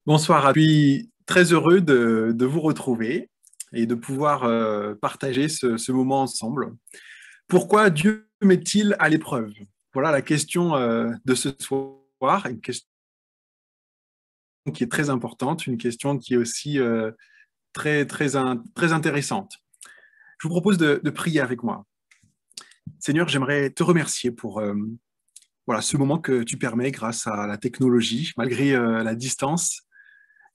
Bonsoir à tous. Je suis très heureux de vous retrouver et de pouvoir partager ce moment ensemble. Pourquoi Dieu met-il à l'épreuve? Voilà la question de ce soir, une question qui est très importante, une question qui est aussi très intéressante. Je vous propose de prier avec moi. Seigneur, j'aimerais te remercier pour voilà, ce moment que tu permets grâce à la technologie, malgré la distance.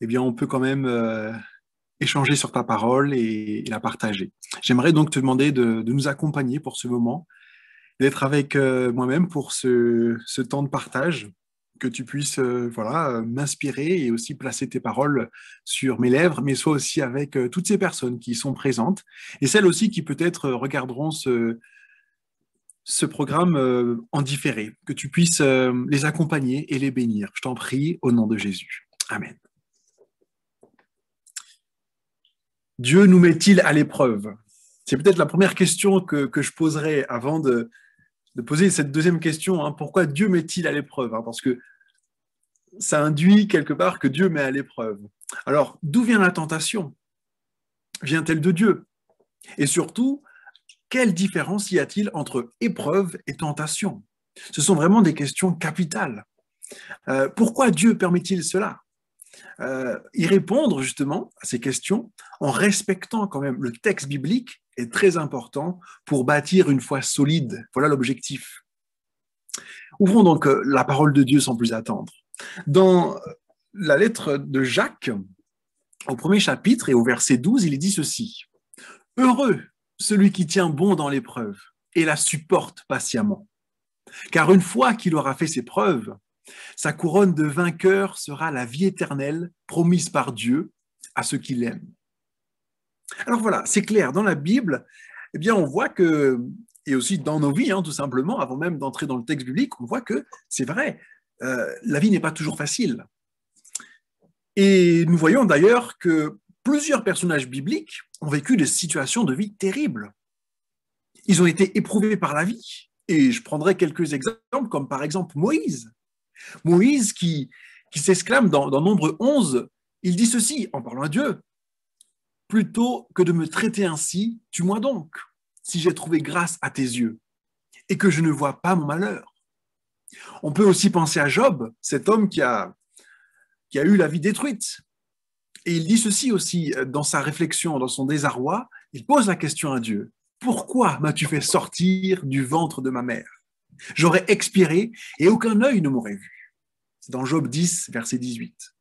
Eh bien, on peut quand même échanger sur ta parole et la partager. J'aimerais donc te demander de nous accompagner pour ce moment, d'être avec moi-même pour ce temps de partage, que tu puisses m'inspirer et aussi placer tes paroles sur mes lèvres, mais sois aussi avec toutes ces personnes qui sont présentes et celles aussi qui peut-être regarderont ce programme en différé, que tu puisses les accompagner et les bénir. Je t'en prie au nom de Jésus. Amen. Dieu nous met-il à l'épreuve? C'est peut-être la première question que je poserai avant de poser cette deuxième question. Hein. Pourquoi Dieu met-il à l'épreuve? Parce que ça induit quelque part que Dieu met à l'épreuve. Alors, d'où vient la tentation? Vient-elle de Dieu? Et surtout, quelle différence y a-t-il entre épreuve et tentation? Ce sont vraiment des questions capitales. Pourquoi Dieu permet-il cela? Y répondre justement à ces questions en respectant quand même le texte biblique est très important pour bâtir une foi solide. Voilà l'objectif. Ouvrons donc la parole de Dieu sans plus attendre. Dans la lettre de Jacques, au premier chapitre et au verset 12, il est dit ceci. « Heureux celui qui tient bon dans l'épreuve et la supporte patiemment. Car une fois qu'il aura fait ses preuves, sa couronne de vainqueur sera la vie éternelle promise par Dieu à ceux qui l'aiment. » Alors voilà, c'est clair, dans la Bible, eh bien on voit que, et aussi dans nos vies, tout simplement, avant même d'entrer dans le texte biblique, on voit que c'est vrai, la vie n'est pas toujours facile. Et nous voyons d'ailleurs que plusieurs personnages bibliques ont vécu des situations de vie terribles. Ils ont été éprouvés par la vie. Et je prendrai quelques exemples, comme par exemple Moïse. Moïse qui s'exclame dans Nombre 11, il dit ceci en parlant à Dieu. « Plutôt que de me traiter ainsi, tue-moi donc, si j'ai trouvé grâce à tes yeux, et que je ne vois pas mon malheur. » On peut aussi penser à Job, cet homme qui a eu la vie détruite. Et il dit ceci aussi dans sa réflexion, dans son désarroi, il pose la question à Dieu. « Pourquoi m'as-tu fait sortir du ventre de ma mère? J'aurais expiré et aucun œil ne m'aurait vu. » C'est dans Job 10, verset 18.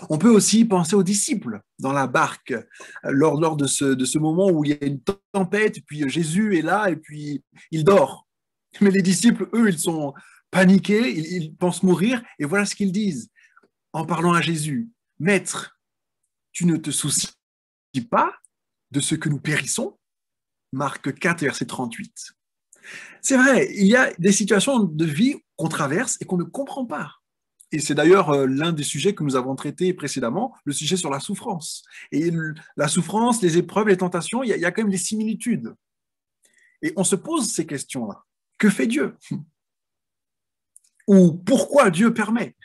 On peut aussi penser aux disciples dans la barque lors de ce moment où il y a une tempête, puis Jésus est là et puis il dort. Mais les disciples, eux, ils sont paniqués, ils pensent mourir et voilà ce qu'ils disent en parlant à Jésus. « Maître, tu ne te soucies pas de ce que nous périssons ?» Marc 4, verset 38. C'est vrai, il y a des situations de vie qu'on traverse et qu'on ne comprend pas. Et c'est d'ailleurs l'un des sujets que nous avons traité précédemment, le sujet sur la souffrance. Et la souffrance, les épreuves, les tentations, il y a quand même des similitudes. Et on se pose ces questions-là. Que fait Dieu? Ou pourquoi Dieu permet?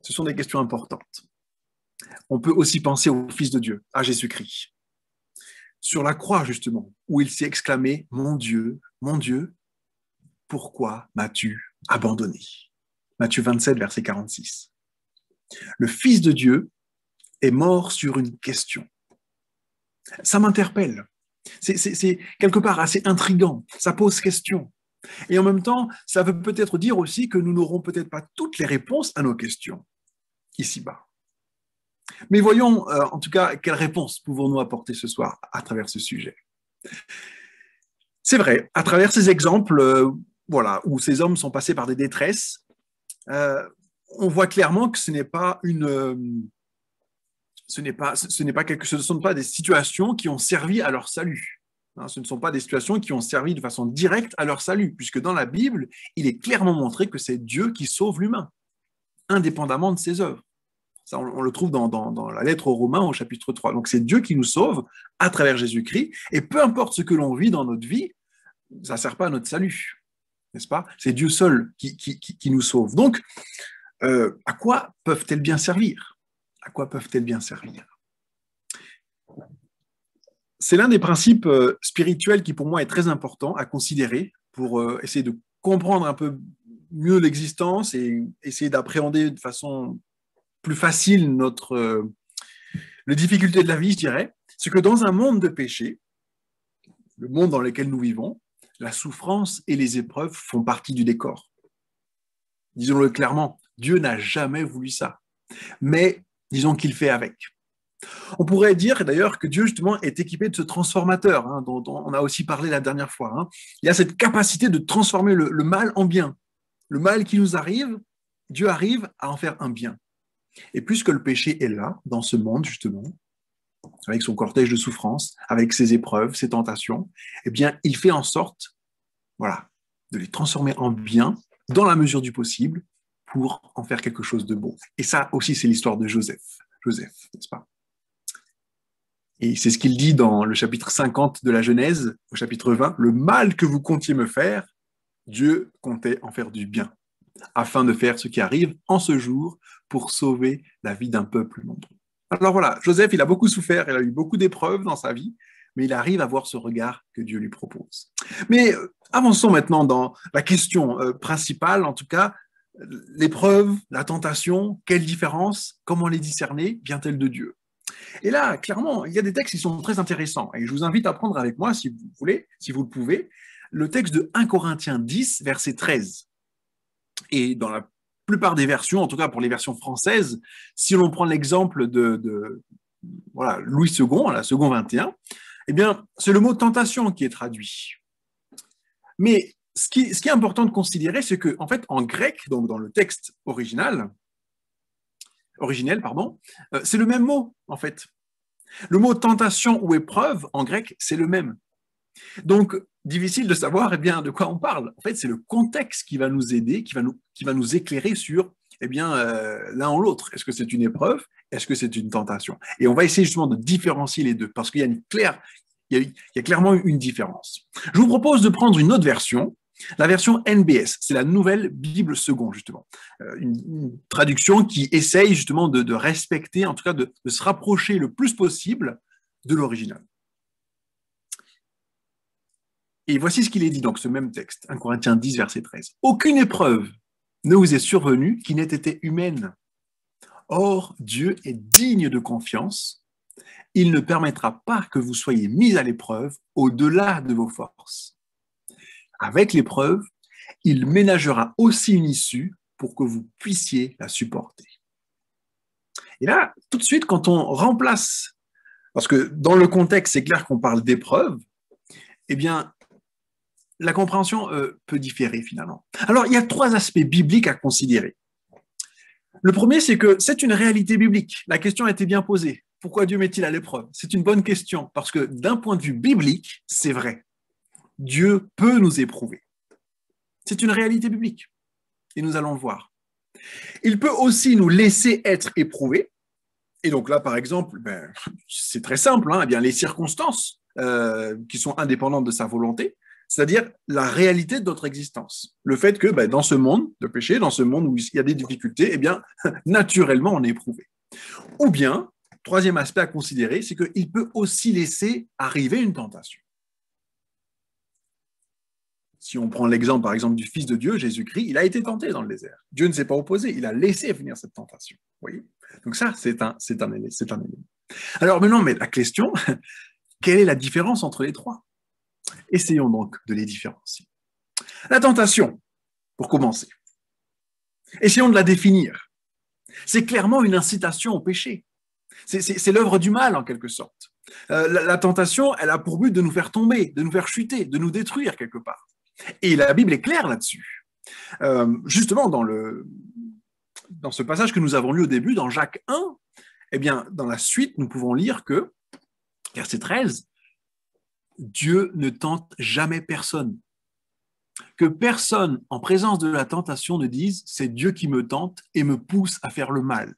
Ce sont des questions importantes. On peut aussi penser au Fils de Dieu, à Jésus-Christ. Sur la croix, justement, où il s'est exclamé « Mon Dieu, pourquoi m'as-tu abandonné ?» Matthieu 27, verset 46. Le Fils de Dieu est mort sur une question. Ça m'interpelle. C'est quelque part assez intriguant. Ça pose question. Et en même temps, ça veut peut-être dire aussi que nous n'aurons peut-être pas toutes les réponses à nos questions ici-bas. Mais voyons, en tout cas, quelles réponses pouvons-nous apporter ce soir à travers ce sujet. C'est vrai, à travers ces exemples, où ces hommes sont passés par des détresses, on voit clairement que ce ne sont pas des situations qui ont servi à leur salut. Ce ne sont pas des situations qui ont servi de façon directe à leur salut, puisque dans la Bible, il est clairement montré que c'est Dieu qui sauve l'humain, indépendamment de ses œuvres. Ça, on le trouve dans la lettre aux Romains au chapitre 3. Donc c'est Dieu qui nous sauve à travers Jésus-Christ, et peu importe ce que l'on vit dans notre vie, ça ne sert pas à notre salut. N'est-ce pas? C'est Dieu seul qui nous sauve. Donc, À quoi peuvent-elles bien servir? À quoi peuvent-elles bien servir? C'est l'un des principes spirituels qui, pour moi, est très important à considérer pour essayer de comprendre un peu mieux l'existence et essayer d'appréhender de façon plus facile les difficultés de la vie, je dirais. C'est que dans un monde de péché, le monde dans lequel nous vivons, la souffrance et les épreuves font partie du décor. Disons-le clairement, Dieu n'a jamais voulu ça. Mais disons qu'il fait avec. On pourrait dire d'ailleurs que Dieu justement est équipé de ce transformateur, hein, dont on a aussi parlé la dernière fois. Hein. Il a cette capacité de transformer le mal en bien. Le mal qui nous arrive, Dieu arrive à en faire un bien. Et puisque le péché est là, dans ce monde justement, avec son cortège de souffrances, avec ses épreuves, ses tentations, eh bien, il fait en sorte, voilà, de les transformer en bien, dans la mesure du possible, pour en faire quelque chose de beau. Et ça aussi, c'est l'histoire de Joseph. Joseph, n'est-ce pas? Et c'est ce qu'il dit dans le chapitre 50 de la Genèse, au chapitre 20, le mal que vous comptiez me faire, Dieu comptait en faire du bien, afin de faire ce qui arrive en ce jour pour sauver la vie d'un peuple nombreux. Alors voilà, Joseph, il a beaucoup souffert, il a eu beaucoup d'épreuves dans sa vie, mais il arrive à voir ce regard que Dieu lui propose. Mais avançons maintenant dans la question principale, en tout cas, l'épreuve, la tentation, quelle différence, comment les discerner, vient-elle de Dieu? Et là, clairement, il y a des textes qui sont très intéressants, et je vous invite à prendre avec moi, si vous voulez, si vous le pouvez, le texte de 1 Corinthiens 10, verset 13. Et dans la plupart des versions, en tout cas pour les versions françaises, si l'on prend l'exemple de voilà, Louis II, la Second 21, eh bien, c'est le mot tentation qui est traduit. Mais ce qui est important de considérer, c'est qu'en fait, en grec, donc dans le texte originel, c'est le même mot, en fait. Le mot tentation ou épreuve, en grec, c'est le même. Donc, difficile de savoir eh bien, de quoi on parle. En fait, c'est le contexte qui va nous aider, qui va nous éclairer sur eh bien, l'un ou l'autre. Est-ce que c'est une épreuve? Est-ce que c'est une tentation? Et on va essayer justement de différencier les deux, parce qu'il y a il y a clairement une différence. Je vous propose de prendre une autre version, la version NBS, c'est la nouvelle Bible seconde, justement. Une traduction qui essaye justement de respecter, en tout cas de se rapprocher le plus possible de l'original. Et voici ce qu'il est dit, donc ce même texte, 1 Corinthiens 10, verset 13. Aucune épreuve ne vous est survenue qui n'ait été humaine. Or, Dieu est digne de confiance. Il ne permettra pas que vous soyez mis à l'épreuve au-delà de vos forces. Avec l'épreuve, il ménagera aussi une issue pour que vous puissiez la supporter. Et là, tout de suite, quand on remplace, parce que dans le contexte, c'est clair qu'on parle d'épreuve, eh bien, la compréhension peut différer finalement. Alors, il y a 3 aspects bibliques à considérer. Le premier, c'est que c'est une réalité biblique. La question a été bien posée. Pourquoi Dieu met-il à l'épreuve? C'est une bonne question, parce que d'un point de vue biblique, c'est vrai. Dieu peut nous éprouver. C'est une réalité biblique, et nous allons le voir. Il peut aussi nous laisser être éprouvés. Et donc là, par exemple, c'est très simple, hein, eh bien, les circonstances qui sont indépendantes de sa volonté, c'est-à-dire la réalité de notre existence. Le fait que dans ce monde de péché, dans ce monde où il y a des difficultés, eh bien, naturellement, on est éprouvé. Ou bien, troisième aspect à considérer, c'est qu'il peut aussi laisser arriver une tentation. Si on prend l'exemple, par exemple, du Fils de Dieu, Jésus-Christ, il a été tenté dans le désert. Dieu ne s'est pas opposé, il a laissé venir cette tentation. Vous voyez? Donc ça, c'est un élément. Alors maintenant, mais la question, quelle est la différence entre les trois? Essayons donc de les différencier. La tentation, pour commencer. Essayons de la définir. C'est clairement une incitation au péché. C'est l'œuvre du mal, en quelque sorte. La tentation, elle a pour but de nous faire tomber, de nous faire chuter, de nous détruire quelque part. Et la Bible est claire là-dessus. Justement, dans ce passage que nous avons lu au début, dans Jacques 1, eh bien, dans la suite, nous pouvons lire que, verset 13, Dieu ne tente jamais personne. Que personne, en présence de la tentation, ne dise « c'est Dieu qui me tente et me pousse à faire le mal ».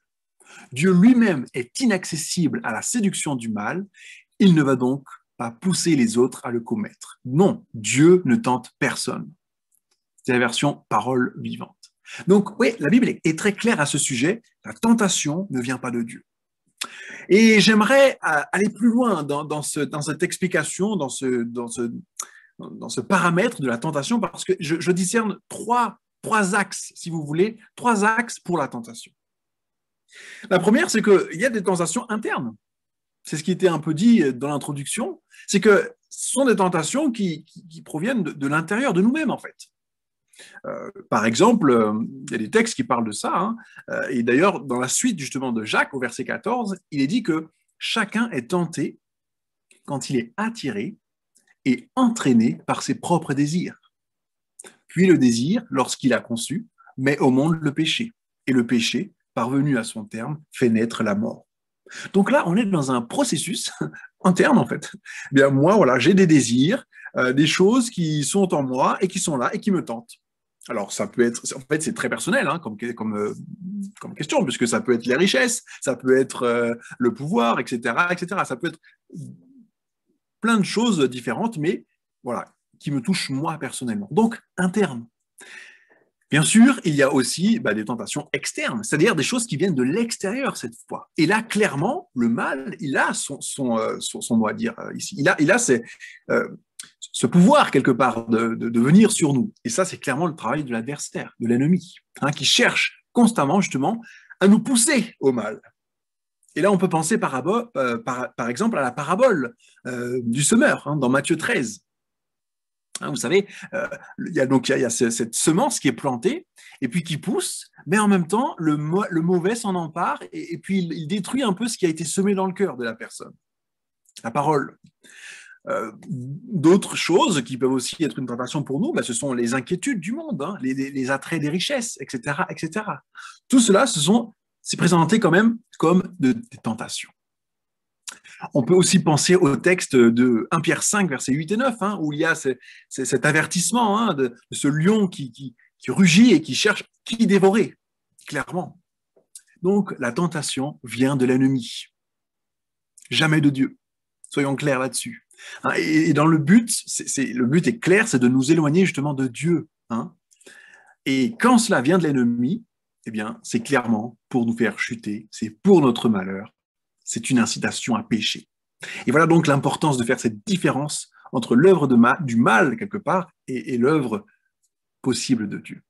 Dieu lui-même est inaccessible à la séduction du mal, il ne va donc pas pousser les autres à le commettre. Non, Dieu ne tente personne. C'est la version parole vivante. Donc, oui, la Bible est très claire à ce sujet. La tentation ne vient pas de Dieu. Et j'aimerais aller plus loin dans cette explication, dans ce paramètre de la tentation, parce que je discerne trois axes, si vous voulez, trois axes pour la tentation. La première, c'est qu'il y a des tentations internes. C'est ce qui était un peu dit dans l'introduction, c'est que ce sont des tentations qui proviennent de l'intérieur de nous-mêmes, en fait. Par exemple, il y a des textes qui parlent de ça, hein, et d'ailleurs, dans la suite justement de Jacques, au verset 14, il est dit que chacun est tenté quand il est attiré et entraîné par ses propres désirs. Puis le désir, lorsqu'il a conçu, met au monde le péché. Et le péché, parvenu à son terme, fait naître la mort. Donc là, on est dans un processus interne, en fait. Eh bien, moi, voilà, j'ai des désirs, des choses qui sont en moi et qui sont là et qui me tentent. Alors, ça peut être, en fait, c'est très personnel hein, comme question, puisque ça peut être les richesses, ça peut être le pouvoir, etc., etc. Ça peut être plein de choses différentes, mais voilà, qui me touchent moi personnellement. Donc, interne. Bien sûr, il y a aussi des tentations externes, c'est-à-dire des choses qui viennent de l'extérieur cette fois. Et là, clairement, le mal, il a son mot à dire ici. Il a ce pouvoir quelque part de venir sur nous. Et ça, c'est clairement le travail de l'adversaire, de l'ennemi, hein, qui cherche constamment justement à nous pousser au mal. Et là, on peut penser par exemple à la parabole du semeur hein, dans Matthieu 13. Hein, vous savez, il y a cette semence qui est plantée et puis qui pousse, mais en même temps, le mauvais s'en empare et puis il détruit un peu ce qui a été semé dans le cœur de la personne. La parole. D'autres choses qui peuvent aussi être une tentation pour nous, ce sont les inquiétudes du monde, hein, les attraits des richesses, etc., etc. Tout cela, c'est présenté quand même comme des tentations. On peut aussi penser au texte de 1 Pierre 5, versets 8 et 9, hein, où il y a cet avertissement hein, de ce lion qui rugit et qui cherche qui dévorer, clairement. Donc, la tentation vient de l'ennemi, jamais de Dieu. Soyons clairs là-dessus. Et dans le but est clair, c'est de nous éloigner justement de Dieu. Hein. Et quand cela vient de l'ennemi, eh bien, c'est clairement pour nous faire chuter, c'est pour notre malheur, c'est une incitation à pécher. Et voilà donc l'importance de faire cette différence entre l'œuvre du mal, quelque part, et l'œuvre possible de Dieu.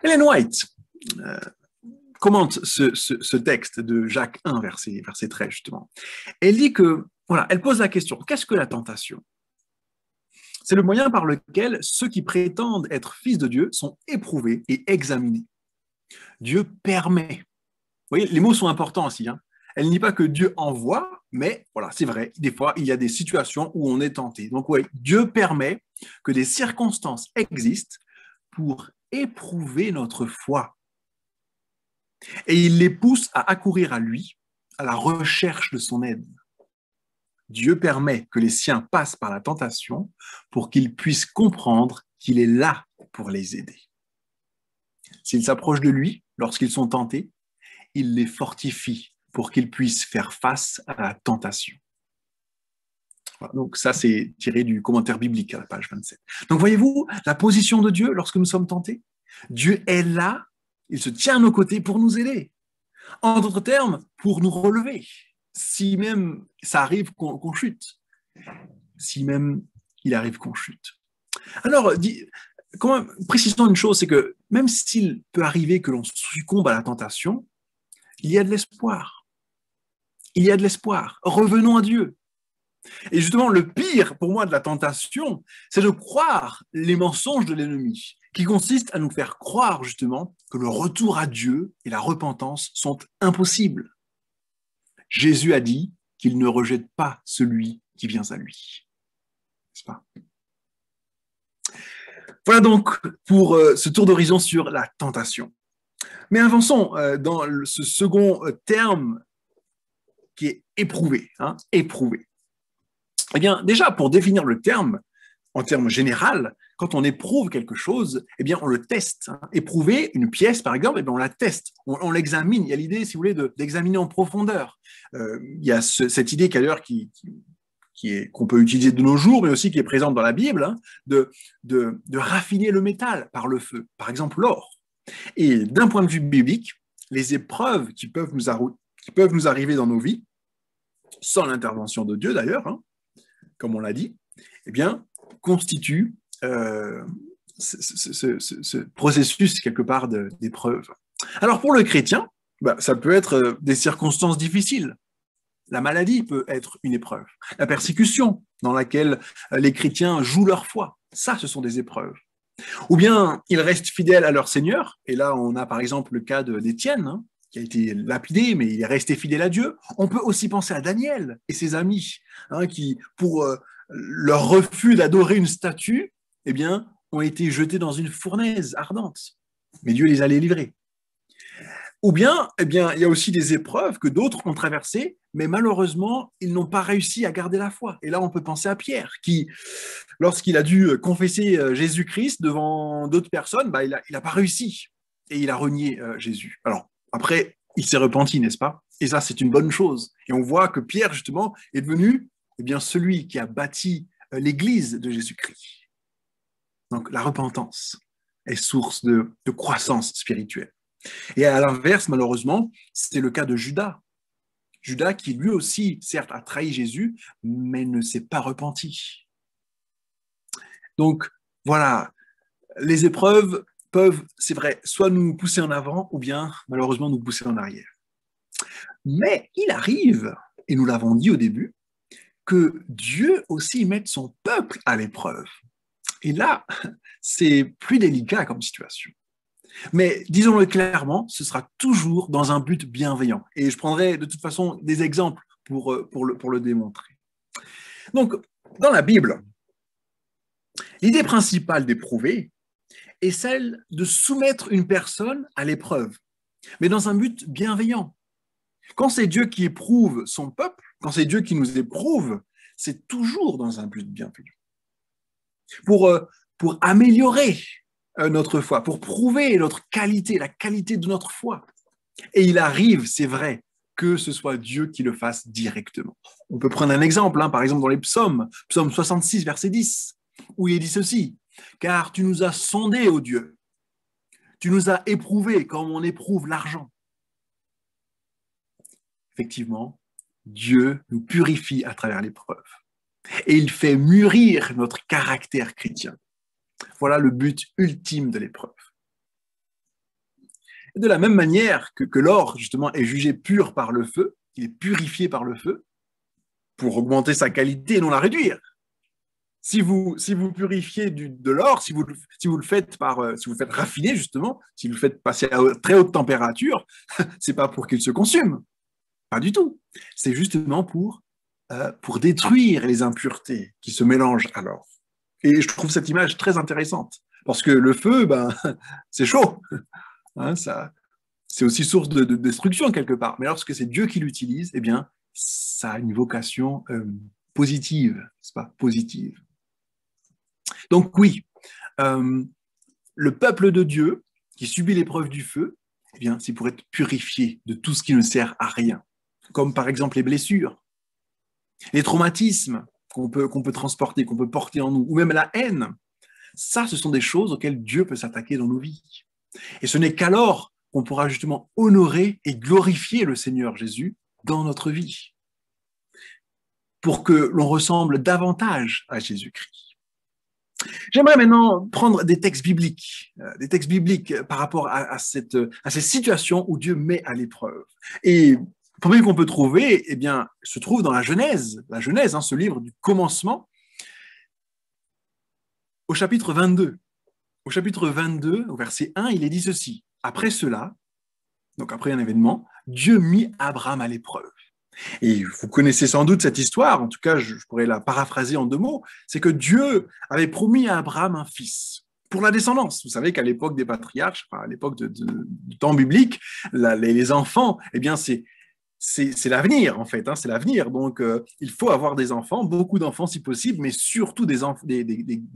Ellen White commente ce texte de Jacques 1, verset 13, justement. Elle dit que, voilà, elle pose la question, qu'est-ce que la tentation ? C'est le moyen par lequel ceux qui prétendent être fils de Dieu sont éprouvés et examinés. Dieu permet. Vous voyez, les mots sont importants aussi. Hein. Elle ne dit pas que Dieu envoie, mais voilà, c'est vrai, des fois, il y a des situations où on est tenté. Donc oui, Dieu permet que des circonstances existent pour éprouver notre foi. Et il les pousse à accourir à lui, à la recherche de son aide. Dieu permet que les siens passent par la tentation pour qu'ils puissent comprendre qu'il est là pour les aider. S'ils s'approchent de lui lorsqu'ils sont tentés, il les fortifie pour qu'ils puissent faire face à la tentation. Voilà, donc ça, c'est tiré du commentaire biblique à la page 27. Donc voyez-vous la position de Dieu lorsque nous sommes tentés ? Dieu est là, il se tient à nos côtés pour nous aider. En d'autres termes, pour nous relever, si même ça arrive qu'on chute. Si même il arrive qu'on chute. Alors, précisons une chose, c'est que même s'il peut arriver que l'on succombe à la tentation, il y a de l'espoir. Il y a de l'espoir. Revenons à Dieu. Et justement, le pire pour moi de la tentation, c'est de croire les mensonges de l'ennemi, qui consistent à nous faire croire justement que le retour à Dieu et la repentance sont impossibles. Jésus a dit qu'il ne rejette pas celui qui vient à lui. N'est-ce pas ? Voilà donc pour ce tour d'horizon sur la tentation. Mais avançons dans ce second terme qui est éprouvé. Hein, éprouvé. Eh bien, déjà, pour définir le terme, en termes général, quand on éprouve quelque chose, eh bien, on le teste. Hein. Éprouver une pièce, par exemple, eh bien, on la teste, on l'examine. Il y a l'idée, si vous voulez, d'examiner en profondeur. Il y a cette idée qu'à l'heure qui qu'on peut utiliser de nos jours, mais aussi qui est présente dans la Bible, hein, de raffiner le métal par le feu, par exemple l'or. Et d'un point de vue biblique, les épreuves qui peuvent nous arriver dans nos vies, sans l'intervention de Dieu d'ailleurs, hein, comme on l'a dit, eh bien, constituent ce processus quelque part d'épreuve. Alors pour le chrétien, ça peut être des circonstances difficiles. La maladie peut être une épreuve. La persécution dans laquelle les chrétiens jouent leur foi, ça, ce sont des épreuves. Ou bien ils restent fidèles à leur Seigneur, et là on a par exemple le cas d'Étienne, hein, qui a été lapidé, mais il est resté fidèle à Dieu. On peut aussi penser à Daniel et ses amis, hein, qui, pour leur refus d'adorer une statue, eh bien, ont été jetés dans une fournaise ardente. Mais Dieu les a livrés. Ou bien, eh bien, il y a aussi des épreuves que d'autres ont traversées, mais malheureusement, ils n'ont pas réussi à garder la foi. Et là, on peut penser à Pierre, qui, lorsqu'il a dû confesser Jésus-Christ devant d'autres personnes, il n'a pas réussi. Et il a renié Jésus. Alors, après, il s'est repenti, n'est-ce pas? Et ça, c'est une bonne chose. Et on voit que Pierre, justement, est devenu celui qui a bâti l'Église de Jésus-Christ. Donc, la repentance est source de croissance spirituelle. Et à l'inverse, malheureusement, c'est le cas de Judas. Judas qui lui aussi, certes, a trahi Jésus, mais ne s'est pas repenti. Donc, voilà, les épreuves peuvent, c'est vrai, soit nous pousser en avant, ou bien, malheureusement, nous pousser en arrière. Mais il arrive, et nous l'avons dit au début, que Dieu aussi mette son peuple à l'épreuve. Et là, c'est plus délicat comme situation. Mais disons-le clairement, ce sera toujours dans un but bienveillant. Et je prendrai de toute façon des exemples pour le démontrer. Donc, dans la Bible, l'idée principale d'éprouver est celle de soumettre une personne à l'épreuve, mais dans un but bienveillant. Quand c'est Dieu qui éprouve son peuple, quand c'est Dieu qui nous éprouve, c'est toujours dans un but bienveillant. Pour améliorer notre foi, pour prouver notre qualité, la qualité de notre foi. Et il arrive, c'est vrai, que ce soit Dieu qui le fasse directement. On peut prendre un exemple, hein, par exemple dans les psaumes, psaume 66, verset 10, où il est dit ceci, « Car tu nous as sondés, ô Dieu, tu nous as éprouvés comme on éprouve l'argent. » Effectivement, Dieu nous purifie à travers l'épreuve. Et il fait mûrir notre caractère chrétien. Voilà le but ultime de l'épreuve. Et de la même manière que l'or, justement, est jugé pur par le feu, il est purifié par le feu, pour augmenter sa qualité et non la réduire. Si vous purifiez de l'or, si vous le faites raffiner, justement, si vous le faites passer à très haute température, c'est pas pour qu'il se consume. Pas du tout. C'est justement pour détruire les impuretés qui se mélangent à l'or. Et je trouve cette image très intéressante, parce que le feu, c'est chaud. Hein, c'est aussi source de destruction quelque part. Mais lorsque c'est Dieu qui l'utilise, eh bien, ça a une vocation positive, n'est-ce pas? Positive. Donc oui, le peuple de Dieu qui subit l'épreuve du feu, eh bien, c'est pour être purifié de tout ce qui ne sert à rien, comme par exemple les blessures, les traumatismes qu'on peut transporter, qu'on peut porter en nous, ou même la haine. Ça, ce sont des choses auxquelles Dieu peut s'attaquer dans nos vies. Et ce n'est qu'alors qu'on pourra justement honorer et glorifier le Seigneur Jésus dans notre vie, pour que l'on ressemble davantage à Jésus-Christ. J'aimerais maintenant prendre des textes bibliques par rapport à ces situations où Dieu met à l'épreuve. Et le premier qu'on peut trouver, eh bien, se trouve dans la Genèse, hein, ce livre du commencement, au chapitre 22. Au chapitre 22, au verset 1, il est dit ceci. Après cela, donc après un événement, Dieu mit Abraham à l'épreuve. Et vous connaissez sans doute cette histoire, en tout cas je pourrais la paraphraser en 2 mots, c'est que Dieu avait promis à Abraham un fils pour la descendance. Vous savez qu'à l'époque des patriarches, à l'époque du temps biblique, les enfants, eh bien c'est l'avenir en fait, hein, c'est l'avenir. Donc il faut avoir des enfants, beaucoup d'enfants si possible, mais surtout des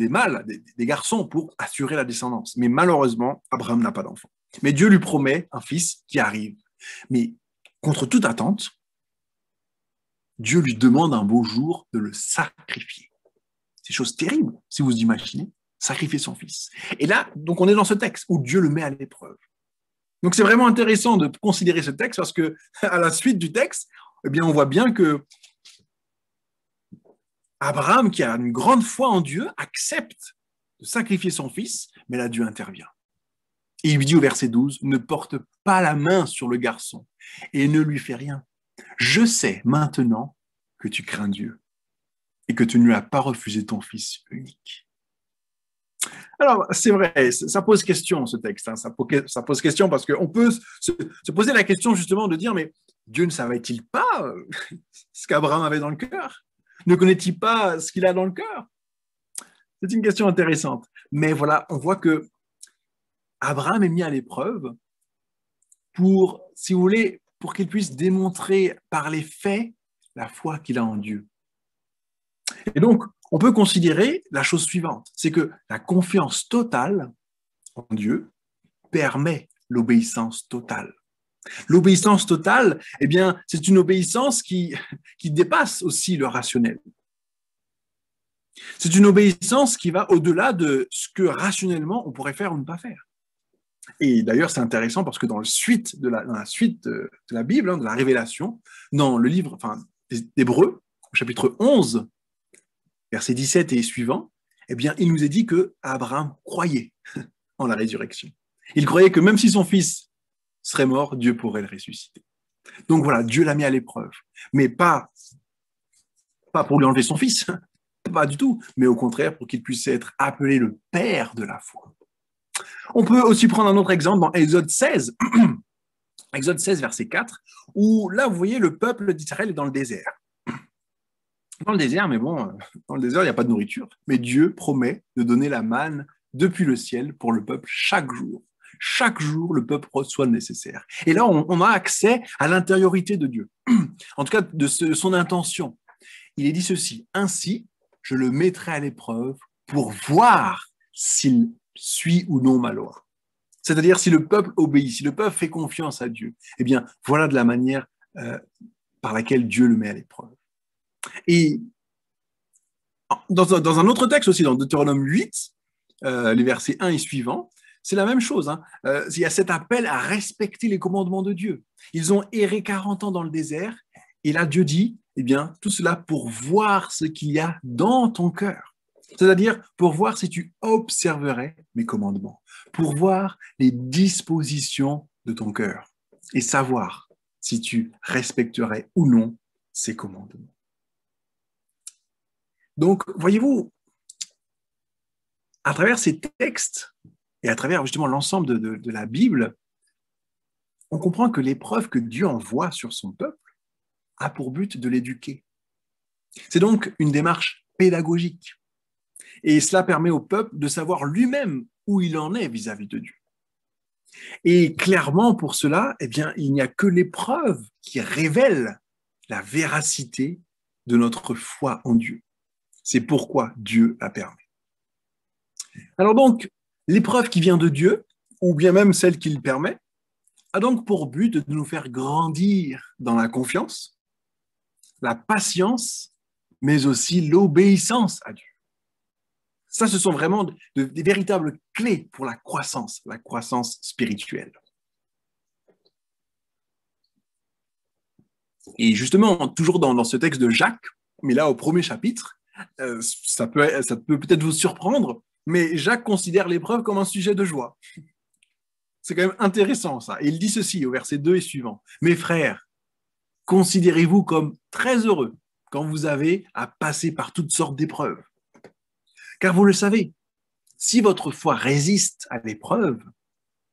mâles, des garçons pour assurer la descendance. Mais malheureusement, Abraham n'a pas d'enfant. Mais Dieu lui promet un fils qui arrive. Mais contre toute attente, Dieu lui demande un beau jour de le sacrifier. C'est chose terrible, si vous imaginez, sacrifier son fils. Et là, donc on est dans ce texte où Dieu le met à l'épreuve. Donc c'est vraiment intéressant de considérer ce texte parce que à la suite du texte, eh bien, on voit bien que Abraham, qui a une grande foi en Dieu, accepte de sacrifier son fils, mais là Dieu intervient. Et il lui dit au verset 12, ne porte pas la main sur le garçon et ne lui fais rien. Je sais maintenant que tu crains Dieu et que tu ne lui as pas refusé ton fils unique. Alors, c'est vrai, ça pose question, ce texte. Hein, ça pose question parce qu'on peut se poser la question justement de dire, mais Dieu ne savait-il pas ce qu'Abraham avait dans le cœur? Ne connaît-il pas ce qu'il a dans le cœur? C'est une question intéressante. Mais voilà, on voit que Abraham est mis à l'épreuve pour, si vous voulez, pour qu'il puisse démontrer par les faits la foi qu'il a en Dieu. Et donc, on peut considérer la chose suivante, c'est que la confiance totale en Dieu permet l'obéissance totale. L'obéissance totale, eh bien, c'est une obéissance qui dépasse aussi le rationnel. C'est une obéissance qui va au-delà de ce que rationnellement on pourrait faire ou ne pas faire. Et d'ailleurs, c'est intéressant parce que dans la suite de la Bible, hein, de la Révélation, dans le livre d'Hébreux, au chapitre 11, verset 17 et suivant, eh bien, il nous est dit que Abraham croyait en la résurrection. Il croyait que même si son fils serait mort, Dieu pourrait le ressusciter. Donc voilà, Dieu l'a mis à l'épreuve, mais pas pour lui enlever son fils, pas du tout, mais au contraire pour qu'il puisse être appelé le père de la foi. On peut aussi prendre un autre exemple dans Exode 16, Exode 16, verset 4, où là, vous voyez, le peuple d'Israël est dans le désert. Dans le désert, mais bon, dans le désert, il n'y a pas de nourriture. Mais Dieu promet de donner la manne depuis le ciel pour le peuple chaque jour. Chaque jour, le peuple reçoit le nécessaire. Et là, on a accès à l'intériorité de Dieu. En tout cas, de son intention. Il est dit ceci, ainsi, je le mettrai à l'épreuve pour voir s'il suit ou non ma loi. C'est-à-dire, si le peuple obéit, si le peuple fait confiance à Dieu, eh bien, voilà de la manière par laquelle Dieu le met à l'épreuve. Et dans un autre texte aussi, dans Deutéronome 8, les versets 1 et suivants, c'est la même chose. Hein. Il y a cet appel à respecter les commandements de Dieu. Ils ont erré 40 ans dans le désert, et là Dieu dit, eh bien, tout cela pour voir ce qu'il y a dans ton cœur. C'est-à-dire pour voir si tu observerais mes commandements, pour voir les dispositions de ton cœur et savoir si tu respecterais ou non ces commandements. Donc, voyez-vous, à travers ces textes et à travers justement l'ensemble de la Bible, on comprend que l'épreuve que Dieu envoie sur son peuple a pour but de l'éduquer. C'est donc une démarche pédagogique. Et cela permet au peuple de savoir lui-même où il en est vis-à-vis de Dieu. Et clairement, pour cela, eh bien, il n'y a que l'épreuve qui révèle la véracité de notre foi en Dieu. C'est pourquoi Dieu la permet. Alors donc, l'épreuve qui vient de Dieu, ou bien même celle qu'il permet, a donc pour but de nous faire grandir dans la confiance, la patience, mais aussi l'obéissance à Dieu. Ça, ce sont vraiment des véritables clés pour la croissance spirituelle. Et justement, toujours dans ce texte de Jacques, mais là au premier chapitre, ça peut peut-être vous surprendre, mais Jacques considère l'épreuve comme un sujet de joie. C'est quand même intéressant ça. Et il dit ceci au verset 2 et suivant. Mes frères, considérez-vous comme très heureux quand vous avez à passer par toutes sortes d'épreuves. Car vous le savez, si votre foi résiste à l'épreuve,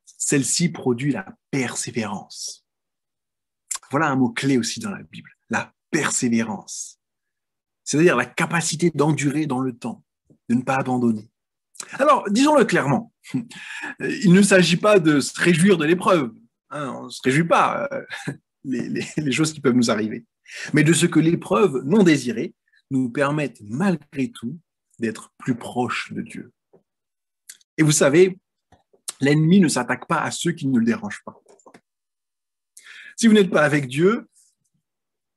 celle-ci produit la persévérance. Voilà un mot-clé aussi dans la Bible, la persévérance. C'est-à-dire la capacité d'endurer dans le temps, de ne pas abandonner. Alors, disons-le clairement, il ne s'agit pas de se réjouir de l'épreuve. Hein, on ne se réjouit pas les choses qui peuvent nous arriver. Mais de ce que l'épreuve non désirée nous permette malgré tout d'être plus proches de Dieu. Et vous savez, l'ennemi ne s'attaque pas à ceux qui ne le dérangent pas. Si vous n'êtes pas avec Dieu,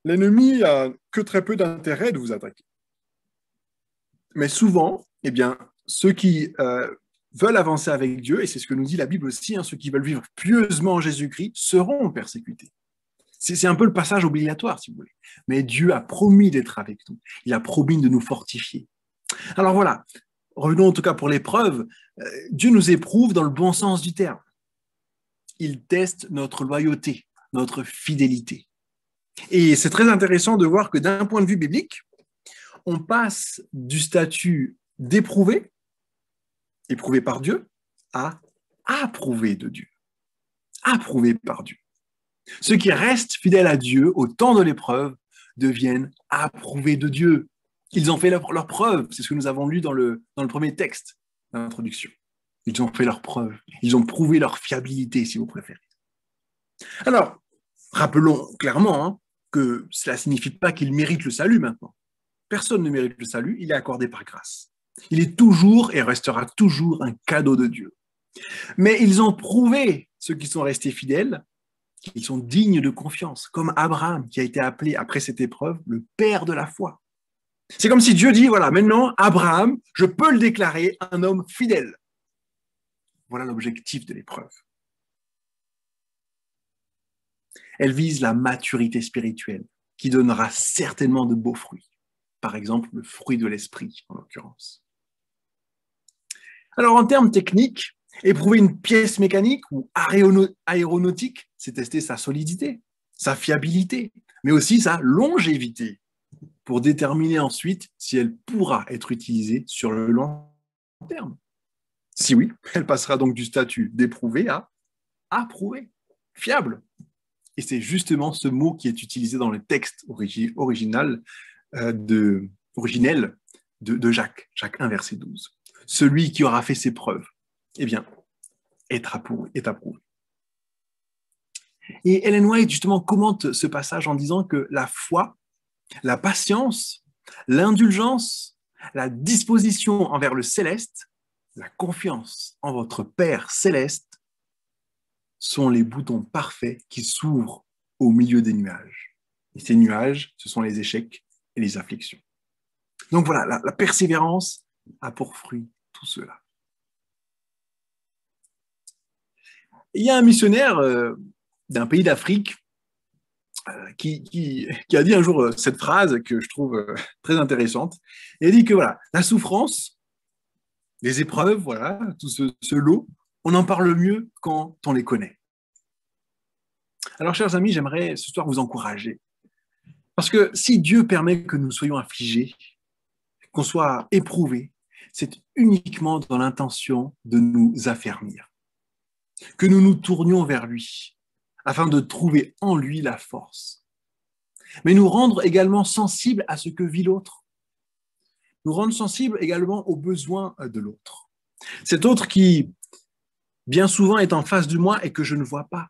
l'ennemi a que très peu d'intérêt de vous attaquer. Mais souvent, eh bien, ceux qui veulent avancer avec Dieu, et c'est ce que nous dit la Bible aussi, hein, ceux qui veulent vivre pieusement en Jésus-Christ seront persécutés. C'est un peu le passage obligatoire, si vous voulez. Mais Dieu a promis d'être avec nous. Il a promis de nous fortifier. Alors voilà, revenons en tout cas pour l'épreuve. Dieu nous éprouve dans le bon sens du terme. Il teste notre loyauté, notre fidélité. Et c'est très intéressant de voir que d'un point de vue biblique, on passe du statut d'éprouvé, éprouvé par Dieu, à approuvé de Dieu, approuvé par Dieu. Ceux qui restent fidèles à Dieu au temps de l'épreuve deviennent approuvés de Dieu. Ils ont fait leur preuve, c'est ce que nous avons lu dans le premier texte d'introduction. Ils ont fait leur preuve, ils ont prouvé leur fiabilité, si vous préférez. Alors, rappelons clairement hein, que cela ne signifie pas qu'ils méritent le salut maintenant. Personne ne mérite le salut, il est accordé par grâce. Il est toujours et restera toujours un cadeau de Dieu. Mais ils ont prouvé, ceux qui sont restés fidèles, qu'ils sont dignes de confiance, comme Abraham, qui a été appelé après cette épreuve le père de la foi. C'est comme si Dieu dit, voilà, maintenant, Abraham, je peux le déclarer un homme fidèle. Voilà l'objectif de l'épreuve. Elle vise la maturité spirituelle, qui donnera certainement de beaux fruits. Par exemple, le fruit de l'esprit, en l'occurrence. Alors, en termes techniques, éprouver une pièce mécanique ou aéronautique, c'est tester sa solidité, sa fiabilité, mais aussi sa longévité, pour déterminer ensuite si elle pourra être utilisée sur le long terme. Si oui, elle passera donc du statut d'éprouvé à approuvé, fiable. Et c'est justement ce mot qui est utilisé dans le texte originel de Jacques 1, verset 12. Celui qui aura fait ses preuves, eh bien, est approuvé. Et Ellen White, justement, commente ce passage en disant que la foi, la patience, l'indulgence, la disposition envers le céleste, la confiance en votre Père céleste sont les boutons parfaits qui s'ouvrent au milieu des nuages. Et ces nuages, ce sont les échecs et les afflictions. Donc voilà, la persévérance a pour fruit tout cela. Il y a un missionnaire d'un pays d'Afrique qui a dit un jour cette phrase que je trouve très intéressante. Il a dit que voilà, la souffrance, les épreuves, voilà, tout ce lot, on en parle mieux quand on les connaît. Alors, chers amis, j'aimerais ce soir vous encourager. Parce que si Dieu permet que nous soyons affligés, qu'on soit éprouvés, c'est uniquement dans l'intention de nous affermir, que nous nous tournions vers lui, afin de trouver en lui la force. Mais nous rendre également sensibles à ce que vit l'autre. Nous rendre sensibles également aux besoins de l'autre. Cet autre qui, bien souvent, est en face de moi et que je ne vois pas.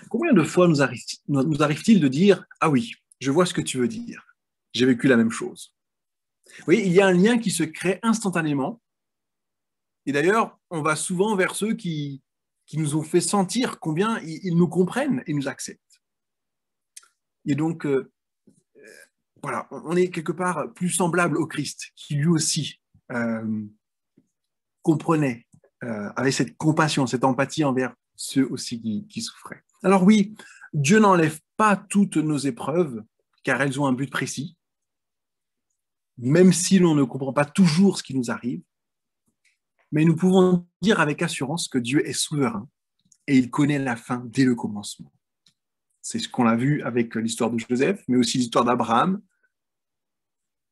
Combien de fois nous arrive-t-il de dire « Ah oui, je vois ce que tu veux dire. J'ai vécu la même chose. » Vous voyez, il y a un lien qui se crée instantanément. Et d'ailleurs, on va souvent vers ceux qui nous ont fait sentir combien ils nous comprennent et nous acceptent. Et donc, voilà, on est quelque part plus semblable au Christ, qui lui aussi comprenait, avait cette compassion, cette empathie envers ceux aussi qui souffraient. Alors oui, Dieu n'enlève pas toutes nos épreuves, car elles ont un but précis, même si l'on ne comprend pas toujours ce qui nous arrive, mais nous pouvons dire avec assurance que Dieu est souverain et il connaît la fin dès le commencement. C'est ce qu'on a vu avec l'histoire de Joseph, mais aussi l'histoire d'Abraham.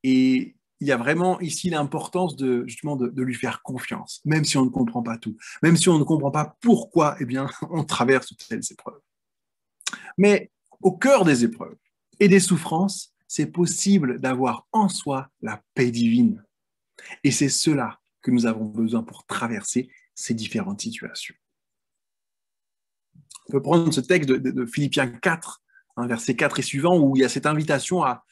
Et il y a vraiment ici l'importance justement de lui faire confiance, même si on ne comprend pas tout, même si on ne comprend pas pourquoi on traverse toutes ces épreuves. Mais au cœur des épreuves et des souffrances, c'est possible d'avoir en soi la paix divine. Et c'est cela que nous avons besoin pour traverser ces différentes situations. On peut prendre ce texte de Philippiens 4, verset 4 et suivant, où il y a cette invitation à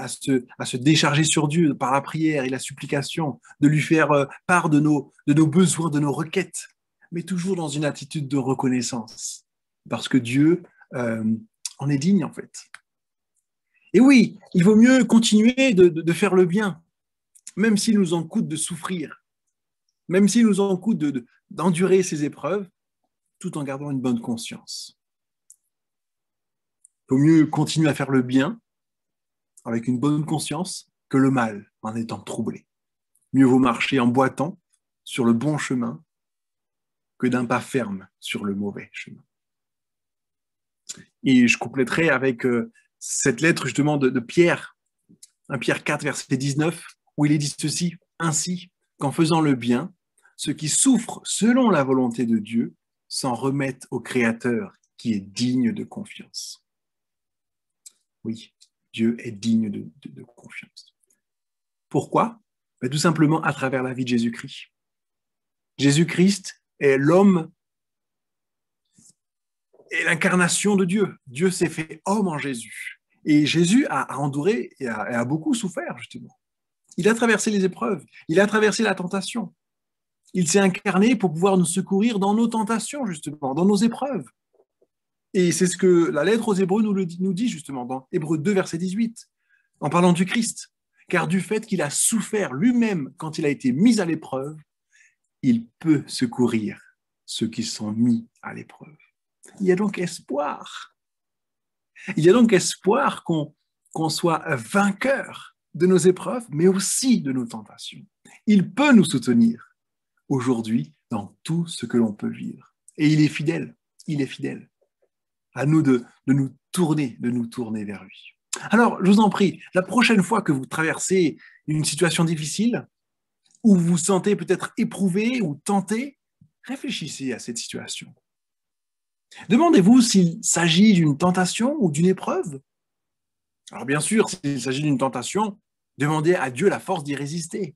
se décharger sur Dieu par la prière et la supplication, de lui faire part de nos besoins, de nos requêtes, mais toujours dans une attitude de reconnaissance, parce que Dieu en est digne en fait. Et oui, il vaut mieux continuer de faire le bien, même s'il nous en coûte de souffrir, même s'il nous en coûte d'endurer ces épreuves, tout en gardant une bonne conscience. Il vaut mieux continuer à faire le bien avec une bonne conscience que le mal en étant troublé. Mieux vaut marcher en boitant sur le bon chemin que d'un pas ferme sur le mauvais chemin. Et je compléterai avec cette lettre justement de Pierre, 1 Pierre 4, verset 19, où il est dit ceci, ainsi qu'en faisant le bien, ceux qui souffrent selon la volonté de Dieu s'en remettent au Créateur qui est digne de confiance. Oui, Dieu est digne de confiance. Pourquoi? Tout simplement à travers la vie de Jésus-Christ. Jésus-Christ est l'homme et l'incarnation de Dieu. Dieu s'est fait homme en Jésus. Et Jésus a enduré et a beaucoup souffert, justement. Il a traversé les épreuves, il a traversé la tentation. Il s'est incarné pour pouvoir nous secourir dans nos tentations, justement, dans nos épreuves. Et c'est ce que la lettre aux Hébreux nous dit, justement, dans Hébreux 2, verset 18, en parlant du Christ. Car du fait qu'il a souffert lui-même quand il a été mis à l'épreuve, il peut secourir ceux qui sont mis à l'épreuve. Il y a donc espoir. Il y a donc espoir qu'on soit vainqueur de nos épreuves, mais aussi de nos tentations. Il peut nous soutenir aujourd'hui dans tout ce que l'on peut vivre. Et il est fidèle. Il est fidèle. À nous de nous tourner vers lui. Alors, je vous en prie, la prochaine fois que vous traversez une situation difficile, où vous vous sentez peut-être éprouvé ou tenté, réfléchissez à cette situation. Demandez-vous s'il s'agit d'une tentation ou d'une épreuve. Alors bien sûr, s'il s'agit d'une tentation, demandez à Dieu la force d'y résister.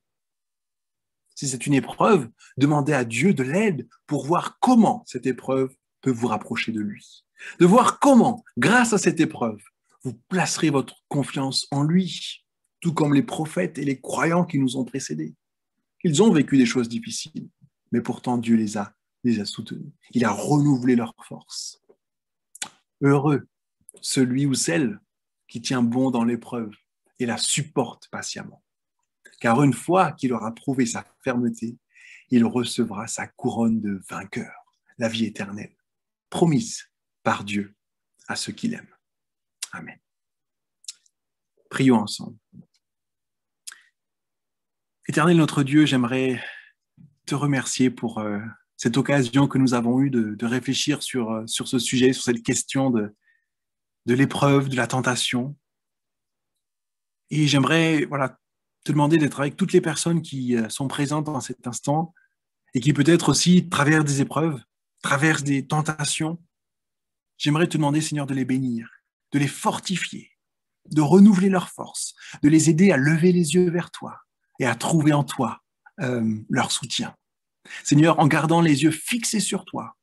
Si c'est une épreuve, demandez à Dieu de l'aide pour voir comment cette épreuve peut vous rapprocher de lui. De voir comment, grâce à cette épreuve, vous placerez votre confiance en lui, tout comme les prophètes et les croyants qui nous ont précédés. Ils ont vécu des choses difficiles, mais pourtant Dieu les a soutenus. Il a renouvelé leur force. Heureux celui ou celle qui tient bon dans l'épreuve et la supporte patiemment. Car une fois qu'il aura prouvé sa fermeté, il recevra sa couronne de vainqueur, la vie éternelle, promise par Dieu à ceux qui l'aiment. Amen. Prions ensemble. Éternel notre Dieu, j'aimerais te remercier pour cette occasion que nous avons eue de réfléchir sur ce sujet, sur cette question de l'épreuve, de la tentation. Et j'aimerais te demander d'être avec toutes les personnes qui sont présentes dans cet instant et qui peut-être aussi traversent des épreuves, traversent des tentations. J'aimerais te demander, Seigneur, de les bénir, de les fortifier, de renouveler leur force, de les aider à lever les yeux vers toi et à trouver en toi leur soutien. Seigneur, en gardant les yeux fixés sur toi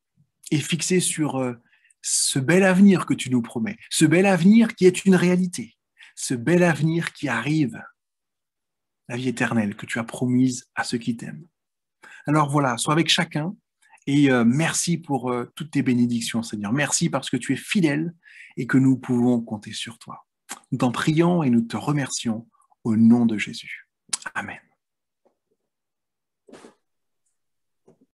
et fixés sur ce bel avenir que tu nous promets, ce bel avenir qui est une réalité, ce bel avenir qui arrive, la vie éternelle que tu as promise à ceux qui t'aiment. Alors voilà, sois avec chacun et merci pour toutes tes bénédictions, Seigneur. Merci parce que tu es fidèle et que nous pouvons compter sur toi. Nous t'en prions et nous te remercions au nom de Jésus. Amen.